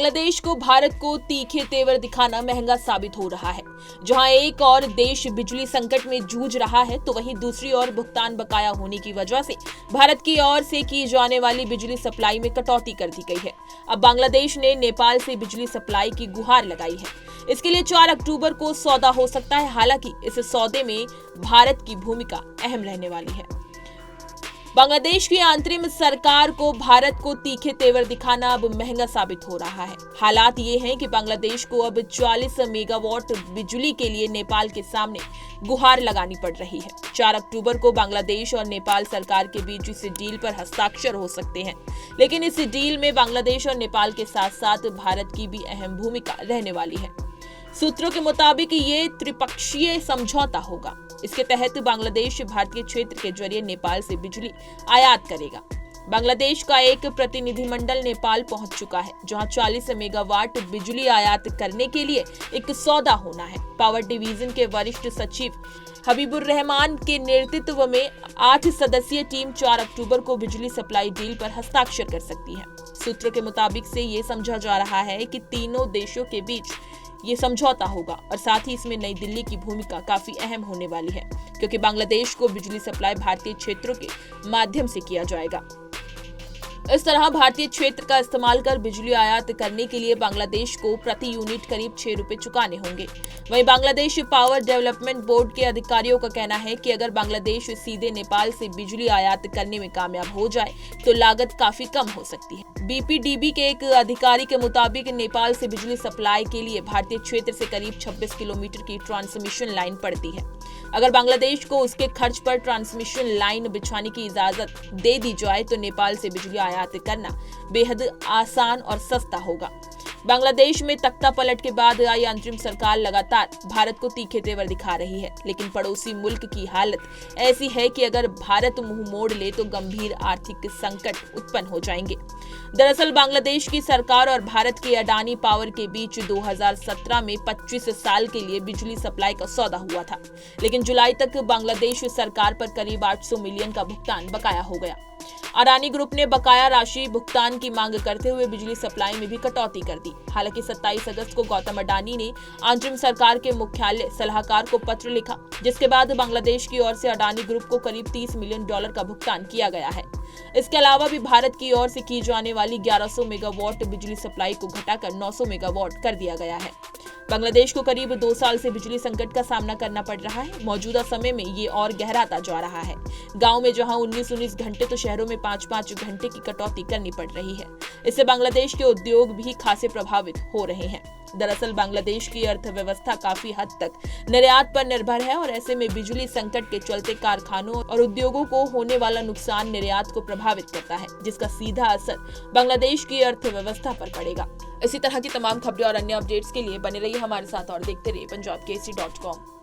बांग्लादेश को भारत को तीखे तेवर दिखाना महंगा साबित हो रहा है। जहां एक और देश बिजली संकट में जूझ रहा है, तो वहीं दूसरी ओर भुगतान बकाया होने की वजह से भारत की ओर से की जाने वाली बिजली सप्लाई में कटौती कर दी गई है। अब बांग्लादेश ने नेपाल से बिजली सप्लाई की गुहार लगाई है। इसके लिए 4 अक्टूबर को सौदा हो सकता है। हालांकि इस सौदे में भारत की भूमिका अहम रहने वाली है। बांग्लादेश की अंतरिम सरकार को भारत को तीखे तेवर दिखाना अब महंगा साबित हो रहा है। हालात ये हैं कि बांग्लादेश को अब 40 मेगावाट बिजली के लिए नेपाल के सामने गुहार लगानी पड़ रही है। 4 अक्टूबर को बांग्लादेश और नेपाल सरकार के बीच इस डील पर हस्ताक्षर हो सकते हैं, लेकिन इस डील में बांग्लादेश और नेपाल के साथ साथ भारत की भी अहम भूमिका रहने वाली है। सूत्रों के मुताबिक ये त्रिपक्षीय समझौता होगा। इसके तहत बांग्लादेश भारतीय क्षेत्र के जरिए नेपाल से बिजली आयात करेगा। बांग्लादेश का एक प्रतिनिधिमंडल नेपाल पहुंच चुका है, जहां 40 मेगावाट बिजली आयात करने के लिए एक सौदा होना है। पावर डिवीजन के वरिष्ठ सचिव हबीबुर रहमान के नेतृत्व में 8 सदस्यीय टीम 4 अक्टूबर को बिजली सप्लाई डील पर हस्ताक्षर कर सकती है। सूत्रों के मुताबिक से ये समझा जा रहा है कि तीनों देशों के बीच ये समझौता होगा और साथ ही इसमें नई दिल्ली की भूमिका काफी अहम होने वाली है, क्योंकि बांग्लादेश को बिजली सप्लाई भारतीय क्षेत्रों के माध्यम से किया जाएगा। इस तरह भारतीय क्षेत्र का इस्तेमाल कर बिजली आयात करने के लिए बांग्लादेश को प्रति यूनिट करीब 6 रुपए चुकाने होंगे। वहीं बांग्लादेश पावर डेवलपमेंट बोर्ड के अधिकारियों का कहना है कि अगर बांग्लादेश सीधे नेपाल से बिजली आयात करने में कामयाब हो जाए तो लागत काफी कम हो सकती है। बीपीडीबी के एक अधिकारी के मुताबिक नेपाल से बिजली सप्लाई के लिए भारतीय क्षेत्र से करीब 26 किलोमीटर की ट्रांसमिशन लाइन पड़ती है। अगर बांग्लादेश को उसके खर्च पर ट्रांसमिशन लाइन बिछाने की इजाजत दे दी जाए तो नेपाल से बिजली आयात करना बेहद आसान और सस्ता होगा। बांग्लादेश में तख्ता पलट के बाद आई अंतरिम सरकार लगातार भारत को तीखे तेवर दिखा रही है, लेकिन पड़ोसी मुल्क की हालत ऐसी है कि अगर भारत मुंह मोड़ ले तो गंभीर आर्थिक संकट उत्पन्न हो जाएंगे। दरअसल बांग्लादेश की सरकार और भारत के अडानी पावर के बीच 2017 में 25 साल के लिए बिजली सप्लाई का सौदा हुआ था, लेकिन जुलाई तक बांग्लादेश सरकार पर करीब 800 मिलियन का भुगतान बकाया हो गया। अडानी ग्रुप ने बकाया राशि भुगतान की मांग करते हुए बिजली सप्लाई में भी कटौती कर दी। हालांकि 27 अगस्त को गौतम अडानी ने अंतरिम सरकार के मुख्यालय सलाहकार को पत्र लिखा, जिसके बाद बांग्लादेश की ओर से अडानी ग्रुप को करीब $30 मिलियन का भुगतान किया गया है। इसके अलावा भी भारत की ओर से की जाने वाली 1100 मेगावाट बिजली सप्लाई को घटाकर 900 मेगावाट कर दिया गया है। बांग्लादेश को करीब 2 साल से बिजली संकट का सामना करना पड़ रहा है। मौजूदा समय में ये और गहराता जा रहा है। गांव में जहां 19-19 घंटे तो शहरों में 5-5 घंटे की कटौती करनी पड़ रही है। इससे बांग्लादेश के उद्योग भी खासे प्रभावित हो रहे हैं। दरअसल बांग्लादेश की अर्थव्यवस्था काफी हद तक निर्यात पर निर्भर है और ऐसे में बिजली संकट के चलते कारखानों और उद्योगों को होने वाला नुकसान निर्यात को प्रभावित करता है, जिसका सीधा असर बांग्लादेश की अर्थव्यवस्था पर पड़ेगा। इसी तरह की तमाम खबरें और अन्य अपडेट्स के लिए बने रहिए हमारे साथ और देखते रहिए punjabkesari.com।